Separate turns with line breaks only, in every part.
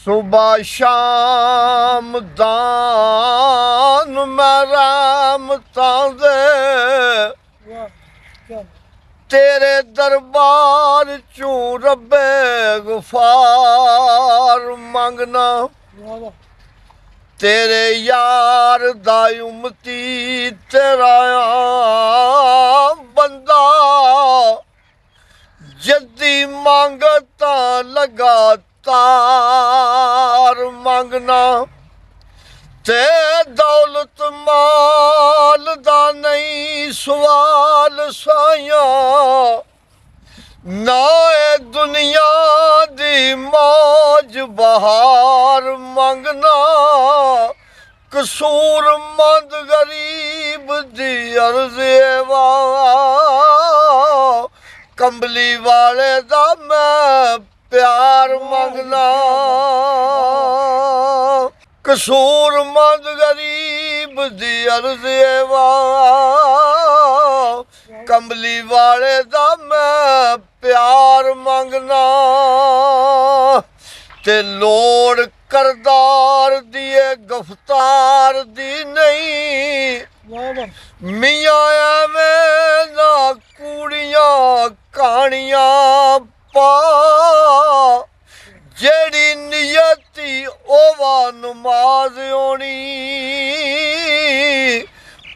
सुबह शाम दान मैं रहमतां दे तेरे दरबार चूं रब्बे गफार मंगना तेरे यार दा उम्मती तेरा बंदा जद्दी मंगता लगातार मंगना ते दौलत माल दा नहीं सवाल साया ना दुनिया दी मौज बहार मंगना कसूर मंद गरीब दी अर्ज़ेवा कंबली वाले दा मैं प्यार मंगना कसूर मंद गरीब दी अर्ज़ेवा कंबली वाले दा मैं प्यार मंगना ते लोड़ करदार दिए गफ्तार दी नहीं मियां एवें ना कूड़ियां कहानियां पा जेड़ी नियती ओवा नमाज होनी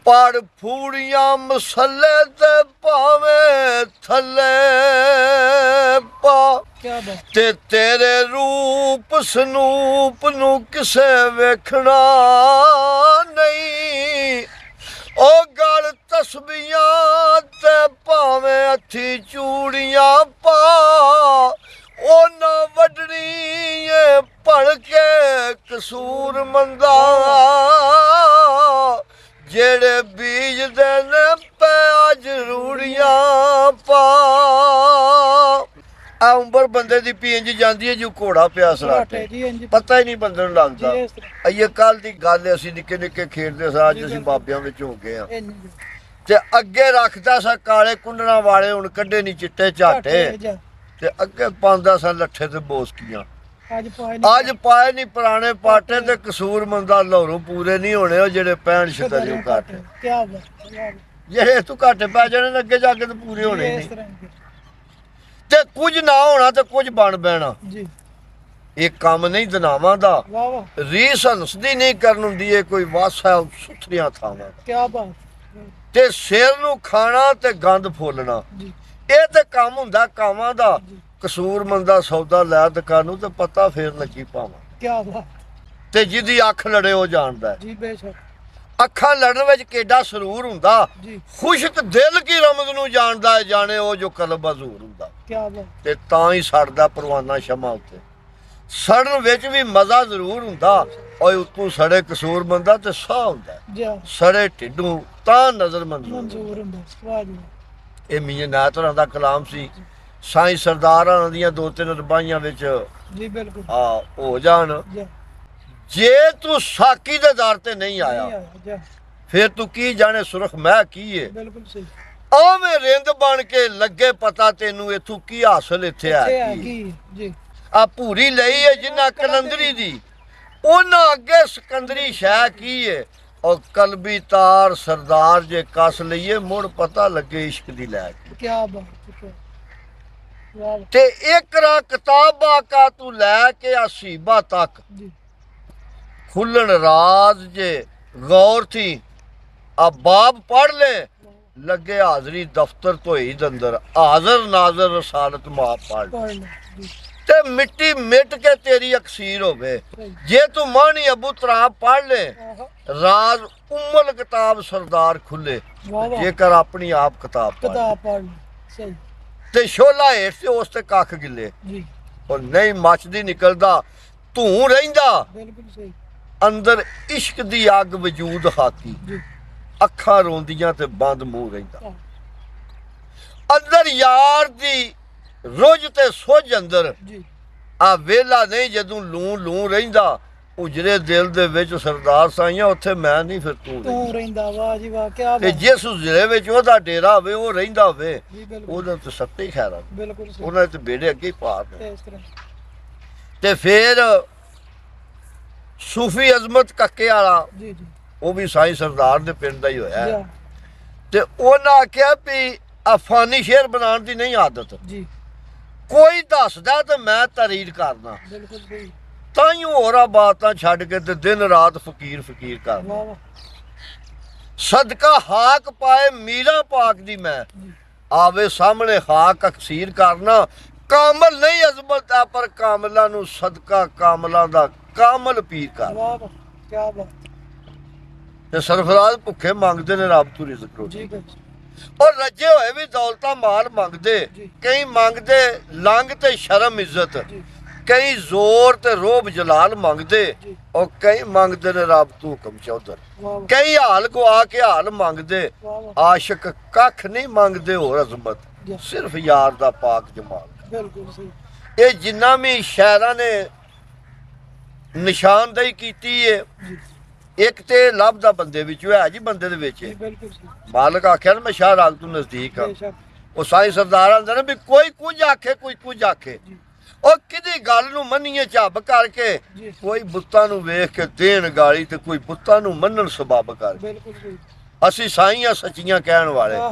पढ़ फूड़ियां मसले ते पावे थले पा ते तेरे रूप सनूप नू किसे वेखना नहीं ओ गल तस्बीहां ते पावे हथी चूड़ियां पा ओ ना वडनी पढ़ के कसूर मंदा जेड़े बीज देने पे अज रूड़ियां पा आ उम्र बंदे दी पींज जांदी है जो घोड़ा पिया सराटे पता ही नहीं बंदे नूं लगदा ये कल दी गल असीं निक्के निक्के खेडदे सा अज असीं बाबियां विच हो गए हां ते अगे रखदा सा काले कुंडणां वाले हुण कड्डे नहीं चिट्टे झाटे ते अगे पांदा सा लट्ठे ते बोसकियां अज पाए नहीं पुराने पाटे ते कसूर मंदा लाहौरों पूरे नहीं होने जेड़े 65-76 घट जेड़े तू घट पै जाने अगे जाके तो पूरे होने नहीं ते कुछ ना होना ते कुछ बन बैना ये काम नहीं दनावां दा रीस हंसदी नहीं करन हुंदी कोई वासा सुथरियां थावां ते सिर नूं खाना ते गंद फुलना ये ते काम हुंदा कावां दा कसूर मंदा सौदा लै दुकानू ते पता फिर लगी पावा ते जिदी अख लड़े हो जानदा है अखा लड़न विच केडा सरूर हुंदा खुशक दिल की रमज नू जानदा है जाने ओ जो कल्ब हजूर हुंदा ते तां ही सड़दा परवाना शमा उत्ते सड़न विच भी मजा जरूर हुंदा और उत्तों सड़े कसूर मंदा ते साह हुंदा सड़े ढिड्डों तां नजर मंजूर हुंदा ये मियां नायत होरां दा कलाम सी साईं सरदारां दियां 2-3 रबाइयां विच हो जान जे तू साकी दे दर ते नहीं आया फिर तू की जाने सुरख मैं की है आवें रिंद बन के लगे पता तेनू इथों की हासिल इत्थे है आ भूरी लई है जिन्ना कलंदरी दी उन्हां अगे सिकंदरी शह की है और कलबी तार सरदार जे कस लईए मुड़ पता लगे इश्क दी लै क्या बात ते एकरा किताबा का तू लैके आसीबा तक खुलन राज जे गौर थी अब बाब पढ़ ले लगे हाजरी दफ्तर तो ही अंदर हाजर नाजर रसालत मां पढ़ ते मिट्टी मिट के तेरी अक्सीर होवे जे तू मानी अबू तराब पढ़ ले राज उम्मल किताब सरदार खुले जेकर अपनी आप किताब पढ़ ते शोला हेठ से उस ते कख गिले और नहीं मचदी निकलदा तू रहिंदा अंदर इश्क दी अग वजूद हाकी अखा रोंदियां ते बंद मुंह रहिंदा अंदर यार दी रुझ ते सुझ अंदर आ वेला नहीं जदों लूं लूं रहिंदा उजरे दिल दे विच सरदार साईं उत्थे मैं नहीं फिर तू रहिंदा वाह जी वाह क्या ते जिस उजरे विच ओदा डेरा होवे ओ रहिंदा होवे ओदा ते सत्ते खैरा बिल्कुल ओना ते बेड़े अगे पा दे ते फिर ਸੂਫੀ ਅਜ਼ਮਤ ਕੱਕੇ ਵਾਲਾ
ਜੀ ਜੀ
ਉਹ ਵੀ ਸਾਈਂ ਸਰਦਾਰ ਦੇ ਪਿੰਡ ਦਾ ਹੀ ਹੋਇਆ
ਜੀ
ਤੇ ਉਹਨਾਂ ਆਖਿਆ ਵੀ ਅਫਾਨੀ ਸ਼ੇਰ ਬਣਾਉਣ ਦੀ ਨਹੀਂ ਆਦਤ
ਜੀ
ਕੋਈ ਦੱਸਦਾ ਤੇ ਮੈਂ ਤਾਰੀਰ ਕਰਨਾ
ਬਿਲਕੁਲ ਸਹੀ
ਤਾਂ ਹੀ ਹੋਰਾਂ ਬਾਤਾਂ ਛੱਡ ਕੇ ਤੇ ਦਿਨ ਰਾਤ ਫਕੀਰ ਫਕੀਰ ਕਰਨਾ
ਵਾਹ ਵਾਹ
ਸਦਕਾ ਹਾਕ ਪਾਏ ਮੀਰਾ ਪਾਕ ਦੀ ਮੈਂ
ਜੀ
ਆਵੇ ਸਾਹਮਣੇ ਹਾਕ ਅਕਸੀਰ ਕਰਨਾ ਕਾਮਲ ਨਹੀਂ ਅਜ਼ਮਤ ਆ ਪਰ ਕਾਮਲਾਂ ਨੂੰ ਸਦਕਾ ਕਾਮਲਾਂ ਦਾ ਕਾਮਲ ਪੀਰ ਕਰ
ਵਾਹ ਵਾਹ ਕੀ ਬਾਤ
ਤੇ ਸਰਫਰਾਜ਼ ਭੁੱਖੇ ਮੰਗਦੇ ਨੇ ਰੱਬ ਤੋਂ ਰਿਜ਼ਕ ਰੋਟੀ
ਜੀ
ਔਰ ਰੱਜੇ ਹੋਏ ਵੀ ਦੌਲਤਾਂ ਮਾਲ ਮੰਗਦੇ
ਜੀ।
ਕਈ ਮੰਗਦੇ ਲੰਗ ਤੇ ਸ਼ਰਮ ਇੱਜ਼ਤ
ਜੀ
ਕਈ ਜ਼ੋਰ ਤੇ ਰੋਬ ਜਲਾਲ ਮੰਗਦੇ
ਜੀ
ਔਰ ਕਈ ਮੰਗਦੇ ਨੇ ਰੱਬ ਤੋਂ ਹੁਕਮ ਚੌਧਰ
ਵਾਹ ਵਾਹ
ਕਈ ਹਾਲ ਗਵਾ ਕੇ ਹਾਲ ਮੰਗਦੇ
ਵਾਹ ਵਾਹ
ਆਸ਼ਿਕ ਕੱਖ ਨਹੀਂ ਮੰਗਦੇ ਹੋਰ ਅਜ਼ਮਤ
ਜੀ
ਸਿਰਫ ਯਾਰ ਦਾ ਪਾਕ ਜਮਾਲ
ਬਿਲਕੁਲ ਸਹੀ
ਇਹ ਜਿੰਨਾ ਵੀ ਸ਼ਾਇਰਾਂ ਨੇ ਨਿਸ਼ਾਨਦੇਹੀ ਕੀਤੀ ਏ
ਜੀ
ਇੱਕ ਤੇ ਲੱਭਦਾ ਬੰਦੇ ਵਿੱਚ ਹੈ ਜੀ ਬੰਦੇ ਦੇ ਵਿੱਚ
ਜੀ ਬਿਲਕੁਲ ਸਹੀ
ਮਾਲਕ ਆਖਿਆ ਨਾ ਮੈਂ ਸ਼ਾਹ ਰਾਗ ਤੋਂ ਨਜ਼ਦੀਕ ਆ
ਬੇਸ਼ੱਕ
ਉਹ ਸਾਈਂ ਸਰਦਾਰ ਆਂਦਾ ਨਾ ਵੀ ਕੋਈ ਕੁਝ ਆਖੇ ਕੋਈ ਕੁਝ ਆਖੇ
ਜੀ
ਉਹ ਕਿਹਦੀ ਗੱਲ ਨੂੰ ਮੰਨੀਏ ਝੱਬ ਕਰਕੇ
ਜੀ
ਕੋਈ ਬੁੱਤਾਂ ਨੂੰ ਵੇਖ ਕੇ ਦੇਣ ਗਾਲੀ ਤੇ ਕੋਈ ਬੁੱਤਾਂ ਨੂੰ ਮੰਨਣ ਸਬਬ ਕਰ
ਬਿਲਕੁਲ ਸਹੀ
ਅਸੀਂ ਸਾਈਆਂ ਸੱਚੀਆਂ ਕਹਿਣ ਵਾਲੇ
ਆਹ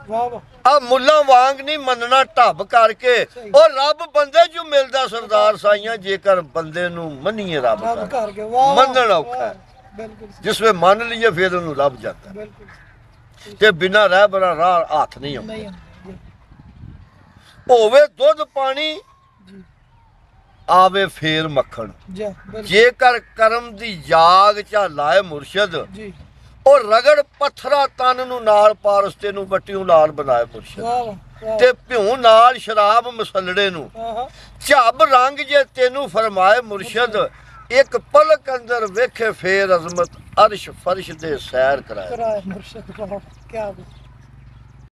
ਵਾਹ ਵਾਹ
ਆ ਮੁੱਲਾਂ ਵਾਂਗ ਨਹੀਂ ਮੰਨਣਾ ਢੱਬ ਕਰਕੇ ਉਹ ਰੱਬ ਬੰਦੇ ਜੋ ਮਿਲਦਾ ਸਰਦਾਰ ਸਾਈਆਂ ਜੇਕਰ ਬੰਦੇ ਨੂੰ ਮੰਨੀਏ ਰੱਬ
ਰੱਬ
ਦਾ
ਕਰ ਕੇ ਵਾਹ
ਮੰਨਣ ਔਖਾ ਹੈ।
ਬਿਲਕੁਲ ਸਹੀ
ਜਿਸ ਵੇ ਮੰਨ ਲਈਏ ਫਿਰ ਉਹਨੂੰ ਲੱਭ ਜਾਂਦਾ
ਬਿਲਕੁਲ
ਤੇ ਬਿਨਾਂ ਰਹਿ ਬਰਾ ਰਾਹ ਹੱਥ ਨਹੀਂ ਆਉਂਦਾ
ਨਹੀਂ ਆਉਂਦਾ
ਹੋਵੇ ਦੁੱਧ ਪਾਣੀ
ਜੀ
ਆਵੇ ਫੇਰ ਮੱਖਣ
ਜੀ ਬਿਲਕੁਲ
ਜੇਕਰ ਕਰਮ ਦੀ ਜਾਗ ਚਾ ਲਾਏ ਮੁਰਸ਼ਦ
ਜੀ
ਉਹ ਰਗੜ ਪੱਥਰਾ ਤਨ ਨੂੰ ਨਾਲ ਪਾਰਸਤੇ ਨੂੰ ਵੱਟਿਓ ਲਾਲ ਬਣਾਏ ਮੁਰਸ਼ਦ
ਵਾਹ ਵਾਹ
ਤੇ ਭਿਉ ਨਾਲ ਸ਼ਰਾਬ ਮਸਲੜੇ ਨੂੰ
ਆਹ
ਝੱਬ ਰੰਗ ਜੇ ਤੈਨੂੰ ਫਰਮਾਏ ਮੁਰਸ਼ਦ ਇੱਕ ਪਲਕ ਅੰਦਰ ਵੇਖੇ ਫੇਰ ਅਜ਼ਮਤ ਅਰਸ਼ ਫਰਸ਼ ਦੇ ਸੈਰ ਕਰਾਏ
ਕਰਾਇਆ ਮੁਰਸ਼ਦ ਵਾਹ ਕੀ ਬਾਤ